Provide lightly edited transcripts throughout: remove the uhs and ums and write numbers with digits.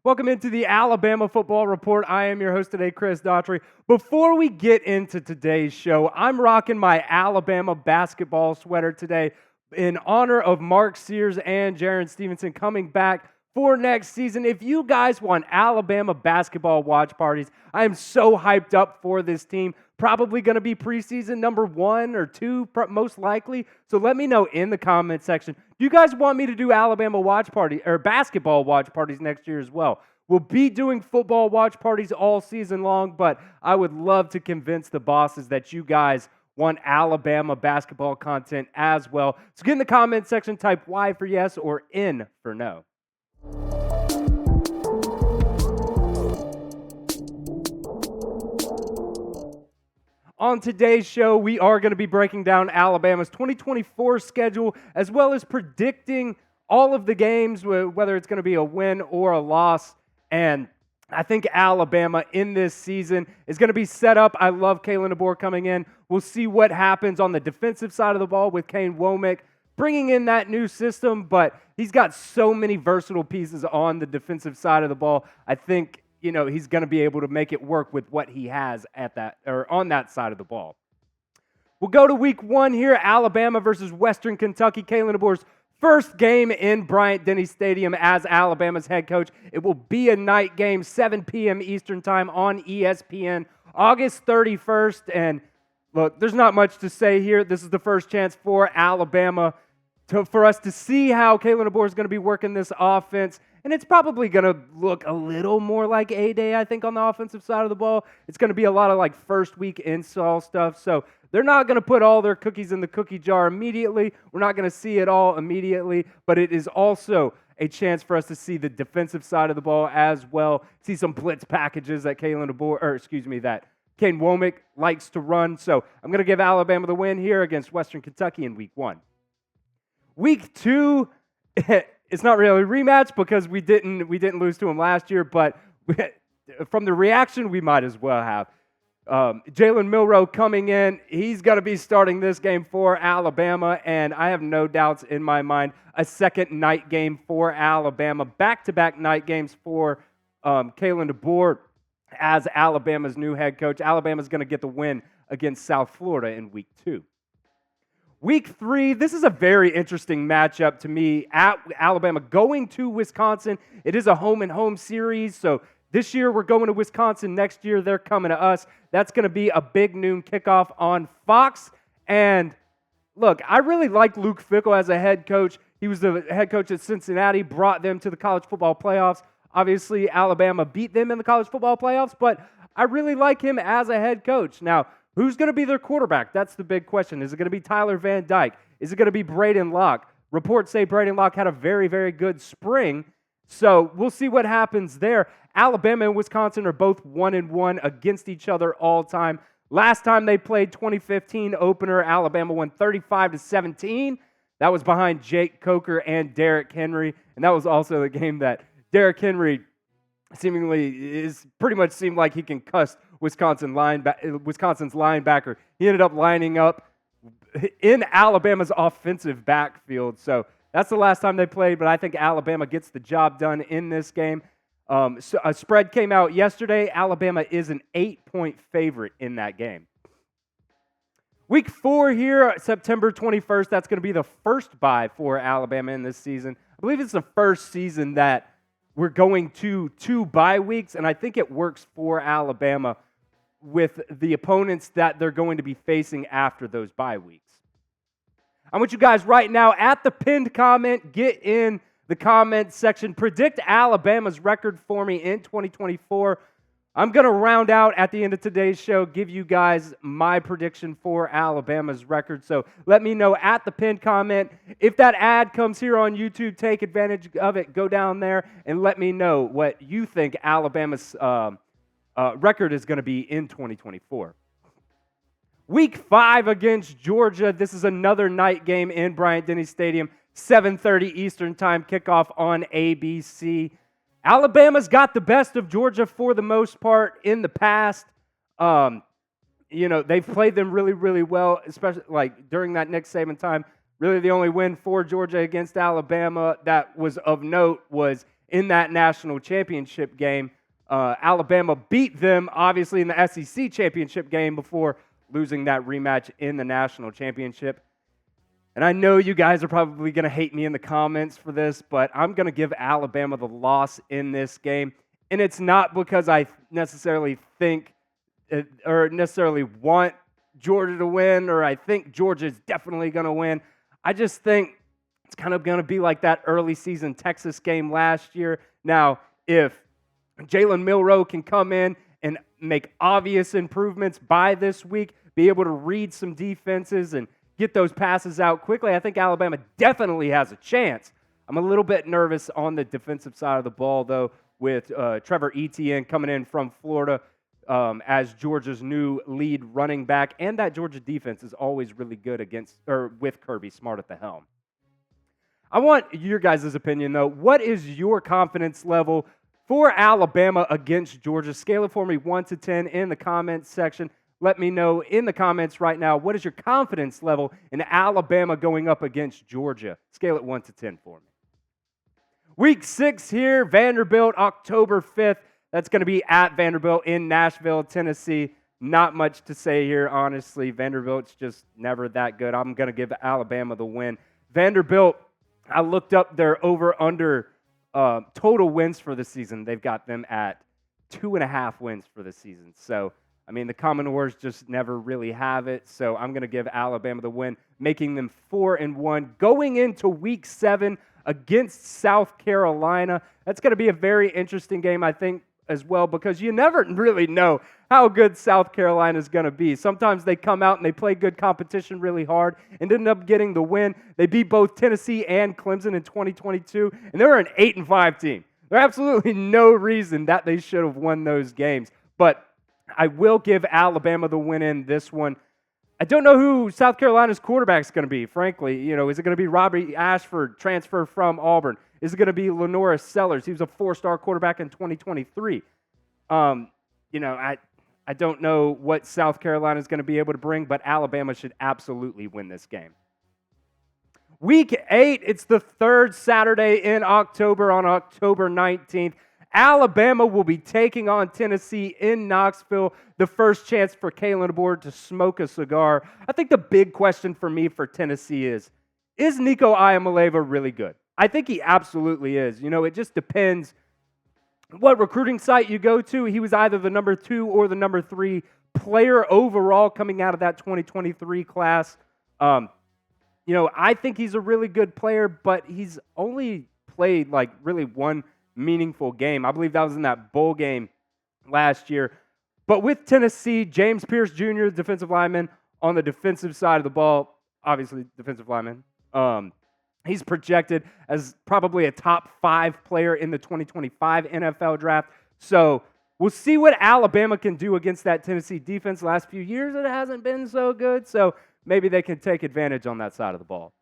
Welcome into the Alabama Football Report. I am your host today, Chris Daughtry. Before we get into today's show, I'm rocking my Alabama basketball sweater today in honor of Mark Sears and Jaron Stevenson coming back for next season. If you guys want Alabama basketball watch parties, I am so hyped up for this team. Probably going to be preseason number 1 or 2, most likely. So let me know in the comment section. Do you guys want me to do Alabama watch party or basketball watch parties next year as well? We'll be doing football watch parties all season long, but I would love to convince the bosses that you guys want Alabama basketball content as well. So get in the comment section, type Y for yes or N for no. On today's show, we are going to be breaking down Alabama's 2024 schedule, as well as predicting all of the games, whether it's going to be a win or a loss. And I think Alabama in this season is going to be set up. I love Kalen DeBoer coming in. We'll see what happens on the defensive side of the ball with Kane Womack bringing in that new system, but he's got so many versatile pieces on the defensive side of the ball. I think he's going to be able to make it work with what he has at that or on that side of the ball. We'll go to week 1 here, Alabama versus Western Kentucky. Kalen DeBoer's first game in Bryant-Denny Stadium as Alabama's head coach. It will be a night game, 7 p.m. Eastern time on ESPN, August 31st. And look, there's not much to say here. This is the first chance for Alabama for us to see how Kalen DeBoer is going to be working this offense. And it's probably going to look a little more like A-Day, I think, on the offensive side of the ball. It's going to be a lot of like first week install stuff. So they're not going to put all their cookies in the cookie jar immediately. We're not going to see it all immediately. But it is also a chance for us to see the defensive side of the ball as well. See some blitz packages that Kane Womack likes to run. So I'm going to give Alabama the win here against Western Kentucky in week 1. Week 2, it's not really a rematch because we didn't lose to them last year, but from the reaction, we might as well have. Jalen Milroe coming in. He's going to be starting this game for Alabama, and I have no doubts in my mind a second night game for Alabama. Back-to-back night games for Kalen DeBoer as Alabama's new head coach. Alabama's going to get the win against South Florida in week 2. Week 3, this is a very interesting matchup to me. At Alabama going to Wisconsin. It is a home-and-home series, so this year we're going to Wisconsin. Next year they're coming to us. That's going to be a big noon kickoff on Fox. And look, I really like Luke Fickell as a head coach. He was the head coach at Cincinnati, brought them to the college football playoffs. Obviously, Alabama beat them in the college football playoffs, but I really like him as a head coach. Now, who's going to be their quarterback? That's the big question. Is it going to be Tyler Van Dyke? Is it going to be Braden Locke? Reports say Braden Locke had a very, very good spring, so we'll see what happens there. Alabama and Wisconsin are both 1-1 against each other all time. Last time they played, 2015 opener, Alabama won 35-17. That was behind Jake Coker and Derrick Henry, and that was also the game that Derrick Henry seemingly pretty much seemed like he concussed Wisconsin's linebacker. He ended up lining up in Alabama's offensive backfield. So that's the last time they played, but I think Alabama gets the job done in this game. So a spread came out yesterday. Alabama is an 8-point favorite in that game. Week 4 here, September 21st, that's going to be the first bye for Alabama in this season. I believe it's the first season that we're going to 2 bye weeks, and I think it works for Alabama with the opponents that they're going to be facing after those bye weeks. I want you guys right now at the pinned comment, get in the comment section, predict Alabama's record for me in 2024. I'm going to round out at the end of today's show, give you guys my prediction for Alabama's record. So let me know at the pinned comment. If that ad comes here on YouTube, take advantage of it. Go down there and let me know what you think Alabama's record is going to be in 2024. Week 5 against Georgia. This is another night game in Bryant-Denny Stadium. 7:30 Eastern Time kickoff on ABC. Alabama's got the best of Georgia for the most part in the past. They've played them really, really well, especially like during that Nick Saban time. Really, the only win for Georgia against Alabama that was of note was in that national championship game. Alabama beat them, obviously, in the SEC championship game before losing that rematch in the national championship. And I know you guys are probably going to hate me in the comments for this, but I'm going to give Alabama the loss in this game. And it's not because I necessarily think or necessarily want Georgia to win, or I think Georgia is definitely going to win. I just think it's kind of going to be like that early season Texas game last year. Now, if Jalen Milroe can come in and make obvious improvements by this week, be able to read some defenses and get those passes out quickly, I think Alabama definitely has a chance. I'm a little bit nervous on the defensive side of the ball, though, with Trevor Etienne coming in from Florida as Georgia's new lead running back, and that Georgia defense is always really good against or with Kirby Smart at the helm. I want your guys' opinion, though. What is your confidence level for Alabama against Georgia? Scale it for me 1 to 10 in the comments section. Let me know in the comments right now, what is your confidence level in Alabama going up against Georgia? Scale it 1 to 10 for me. Week 6 here, Vanderbilt, October 5th. That's going to be at Vanderbilt in Nashville, Tennessee. Not much to say here, honestly. Vanderbilt's just never that good. I'm going to give Alabama the win. Vanderbilt, I looked up their over-under total wins for the season. They've got them at 2.5 wins for the season. So, I mean, the Commodores just never really have it. So I'm going to give Alabama the win, making them 4-1. Going into Week 7 against South Carolina, that's going to be a very interesting game, I think, as well, because you never really know how good South Carolina is going to be. Sometimes they come out and they play good competition really hard and end up getting the win. They beat both Tennessee and Clemson in 2022, and they were an 8-5 team. There's absolutely no reason that they should have won those games. But I will give Alabama the win in this one. I don't know who South Carolina's quarterback is going to be, frankly. You know, is it going to be Robbie Ashford, transfer from Auburn? Is it going to be Lenora Sellers? He was a 4-star quarterback in 2023. I don't know what South Carolina is going to be able to bring, but Alabama should absolutely win this game. Week 8, it's the third Saturday in October on October 19th. Alabama will be taking on Tennessee in Knoxville, the first chance for Kalen DeBoer to smoke a cigar. I think the big question for me for Tennessee is Nico Iamaleava really good? I think he absolutely is. You know, it just depends what recruiting site you go to. He was either the number 2 or the number 3 player overall coming out of that 2023 class. I think he's a really good player, but he's only played like really one meaningful game. I believe that was in that bowl game last year. But with Tennessee, James Pierce Jr., defensive lineman, on the defensive side of the ball, obviously defensive lineman, he's projected as probably a top 5 player in the 2025 NFL draft. So we'll see what Alabama can do against that Tennessee defense. The last few years, it hasn't been so good. So maybe they can take advantage on that side of the ball.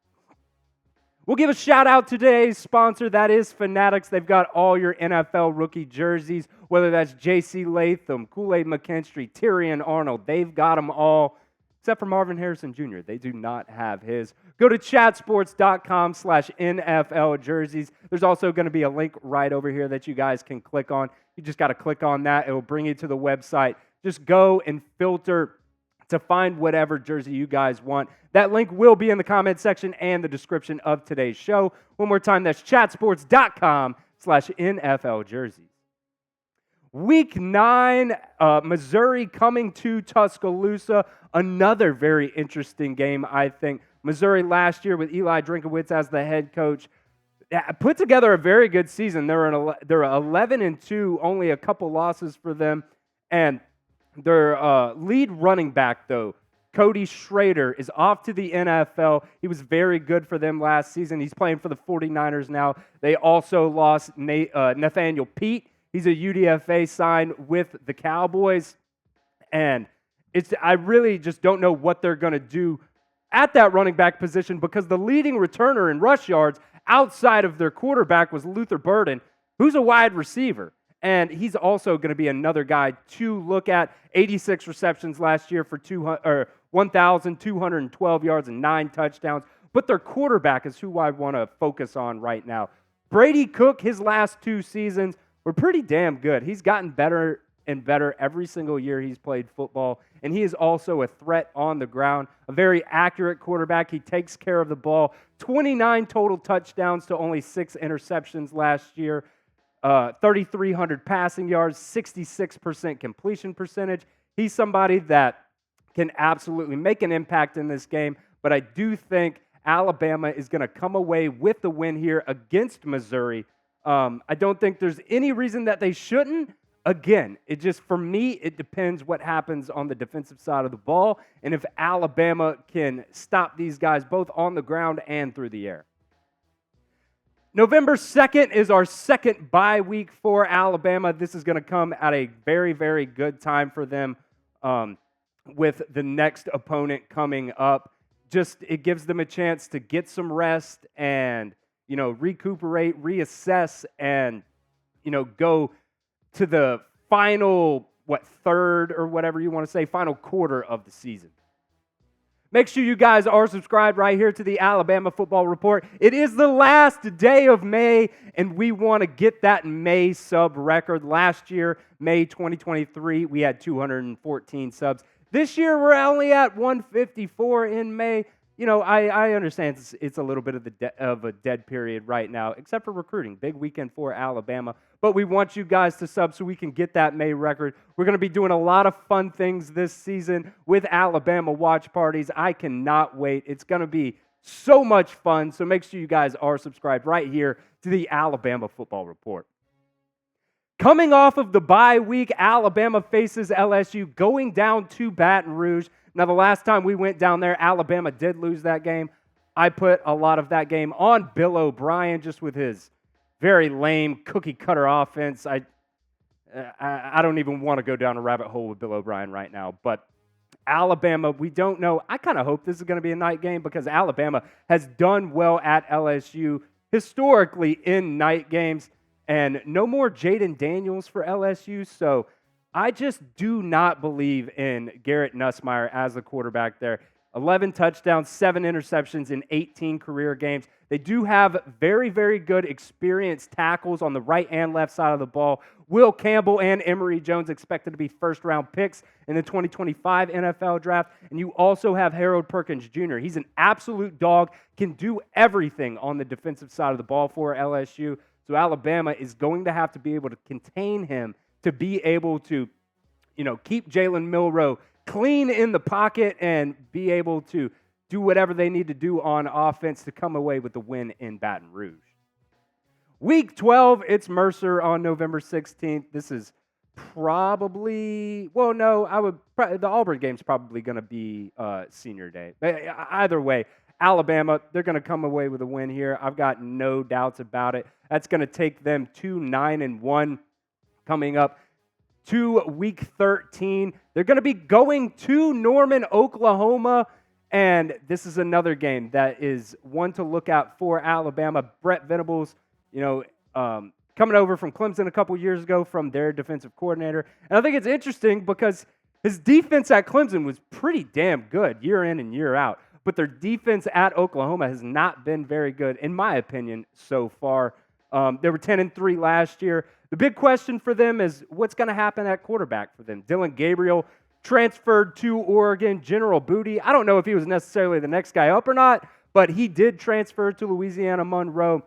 We'll give a shout out to today's sponsor. That is Fanatics. They've got all your NFL rookie jerseys, whether that's J.C. Latham, Kool-Aid McKinstry, Tyrion Arnold. They've got them all, except for Marvin Harrison Jr. They do not have his. Go to chatsports.com/NFL jerseys. There's also going to be a link right over here that you guys can click on. You just got to click on that. It will bring you to the website. Just go and filter to find whatever jersey you guys want. That link will be in the comment section and the description of today's show. One more time, that's chatsports.com/NFL jerseys. Week 9, Missouri coming to Tuscaloosa. Another very interesting game, I think. Missouri last year with Eli Drinkowitz as the head coach put together a very good season. They're 11-2, only a couple losses for them. And their lead running back, though, Cody Schrader, is off to the NFL. He was very good for them last season. He's playing for the 49ers now. They also lost Nathaniel Pete. He's a UDFA sign with the Cowboys. And I really just don't know what they're going to do at that running back position, because the leading returner in rush yards outside of their quarterback was Luther Burden, who's a wide receiver. And he's also going to be another guy to look at. 86 receptions last year for 1,212 yards and 9 touchdowns. But their quarterback is who I want to focus on right now. Brady Cook, his last 2 seasons were pretty damn good. He's gotten better and better every single year he's played football, and he is also a threat on the ground, a very accurate quarterback. He takes care of the ball. 29 total touchdowns to only 6 interceptions last year, 3,300 passing yards, 66% completion percentage. He's somebody that can absolutely make an impact in this game, but I do think Alabama is going to come away with the win here against Missouri. I don't think there's any reason that they shouldn't. Again, for me, it depends what happens on the defensive side of the ball and if Alabama can stop these guys both on the ground and through the air. November 2nd is our second bye week for Alabama. This is going to come at a very, very good time for them with the next opponent coming up. It gives them a chance to get some rest and, recuperate, reassess, and, go to the final, third or whatever you want to say, final quarter of the season. Make sure you guys are subscribed right here to the Alabama Football Report. It is the last day of May, and we want to get that May sub record. Last year, May 2023, we had 214 subs. This year, we're only at 154 in May. I understand it's a little bit of a dead period right now, except for recruiting. Big weekend for Alabama. But we want you guys to sub so we can get that May record. We're going to be doing a lot of fun things this season with Alabama watch parties. I cannot wait. It's going to be so much fun. So make sure you guys are subscribed right here to the Alabama Football Report. Coming off of the bye week, Alabama faces LSU going down to Baton Rouge. Now, the last time we went down there, Alabama did lose that game. I put a lot of that game on Bill O'Brien just with his very lame cookie-cutter offense. I don't even want to go down a rabbit hole with Bill O'Brien right now. But Alabama, we don't know. I kind of hope this is going to be a night game because Alabama has done well at LSU historically in night games. And no more Jaden Daniels for LSU, so I just do not believe in Garrett Nussmeier as the quarterback there. 11 touchdowns, 7 interceptions in 18 career games. They do have very, very good experienced tackles on the right and left side of the ball. Will Campbell and Emory Jones expected to be first-round picks in the 2025 NFL Draft. And you also have Harold Perkins Jr. He's an absolute dog, can do everything on the defensive side of the ball for LSU. So Alabama is going to have to be able to contain him to be able to, keep Jalen Milroe clean in the pocket and be able to do whatever they need to do on offense to come away with the win in Baton Rouge. Week 12, it's Mercer on November 16th. This is probably, the Auburn game's probably going to be senior day. Either way, Alabama, they're going to come away with a win here. I've got no doubts about it. That's going to take them to 9-1 coming up to Week 13. They're going to be going to Norman, Oklahoma, and this is another game that is one to look out for Alabama. Brett Venables, coming over from Clemson a couple years ago from their defensive coordinator. And I think it's interesting because his defense at Clemson was pretty damn good year in and year out. But their defense at Oklahoma has not been very good, in my opinion, so far. They were 10-3 last year. The big question for them is what's going to happen at quarterback for them. Dylan Gabriel transferred to Oregon. General Booty, I don't know if he was necessarily the next guy up or not, but he did transfer to Louisiana Monroe.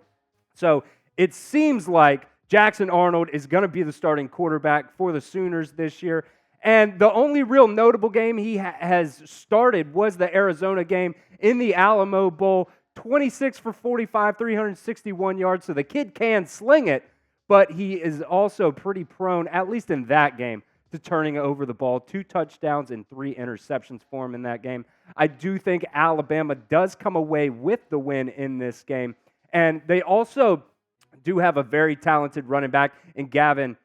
So it seems like Jackson Arnold is going to be the starting quarterback for the Sooners this year. And the only real notable game he has started was the Arizona game in the Alamo Bowl. 26 for 45, 361 yards. So the kid can sling it, but he is also pretty prone, at least in that game, to turning over the ball. 2 touchdowns and 3 interceptions for him in that game. I do think Alabama does come away with the win in this game. And they also do have a very talented running back in Gavin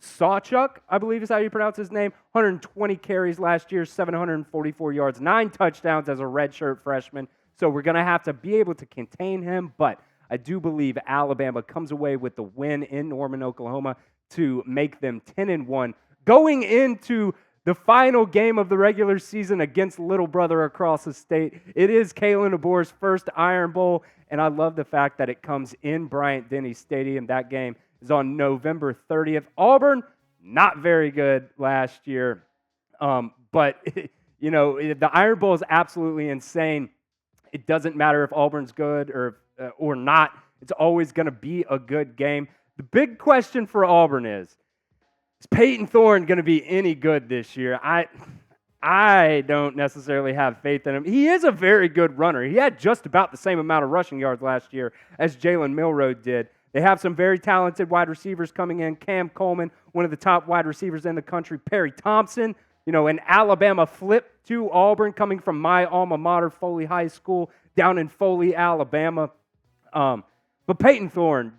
Sawchuk, I believe is how you pronounce his name. 120 carries last year, 744 yards, 9 touchdowns as a redshirt freshman. So we're going to have to be able to contain him, but I do believe Alabama comes away with the win in Norman, Oklahoma to make them 10-1 going into the final game of the regular season against little brother across the state. It is Kalen DeBoer's first Iron Bowl, and I love the fact that it comes in Bryant-Denny Stadium. That game is on November 30th. Auburn, not very good last year, but the Iron Bowl is absolutely insane. It doesn't matter if Auburn's good or not. It's always going to be a good game. The big question for Auburn is Peyton Thorne going to be any good this year? I don't necessarily have faith in him. He is a very good runner. He had just about the same amount of rushing yards last year as Jalen Milroe did. They have some very talented wide receivers coming in. Cam Coleman, one of the top wide receivers in the country. Perry Thompson, an Alabama flip to Auburn, coming from my alma mater, Foley High School, down in Foley, Alabama. But Peyton Thorne,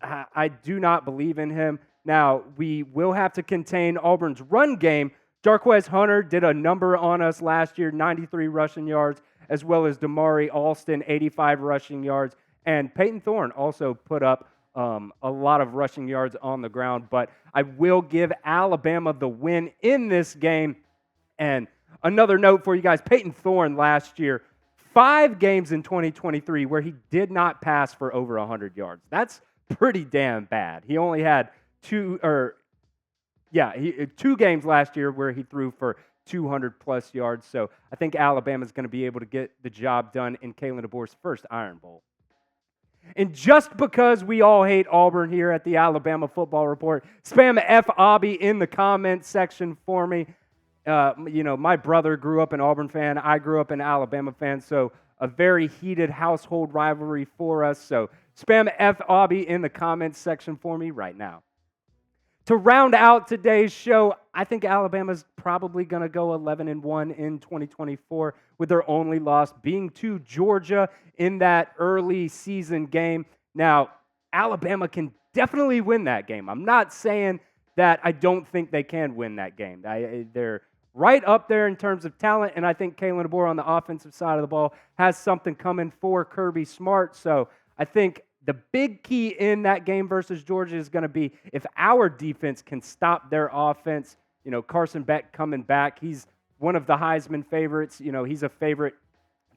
I do not believe in him. Now, we will have to contain Auburn's run game. Jarquez Hunter did a number on us last year, 93 rushing yards, as well as Damari Alston, 85 rushing yards. And Peyton Thorne also put up a lot of rushing yards on the ground. But I will give Alabama the win in this game. And another note for you guys, Peyton Thorne last year, 5 games in 2023 where he did not pass for over 100 yards. That's pretty damn bad. He only had 2 games last year where he threw for 200-plus yards. So I think Alabama's going to be able to get the job done in Kalen DeBoer's first Iron Bowl. And just because we all hate Auburn here at the Alabama Football Report, spam F. Obby in the comments section for me. My brother grew up an Auburn fan. I grew up an Alabama fan, so a very heated household rivalry for us. So spam F. Obby in the comments section for me right now. To round out today's show, I think Alabama's probably going to go 11-1 in 2024, with their only loss being to Georgia in that early season game. Now, Alabama can definitely win that game. I'm not saying that I don't think they can win that game. They're right up there in terms of talent, and I think Kalen DeBoer on the offensive side of the ball has something coming for Kirby Smart. So I think the big key in that game versus Georgia is going to be if our defense can stop their offense. Carson Beck coming back. He's one of the Heisman favorites. He's a favorite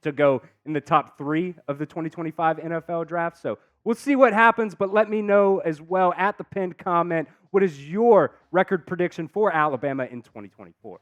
to go in the top 3 of the 2025 NFL draft. So we'll see what happens, but let me know as well at the pinned comment, what is your record prediction for Alabama in 2024?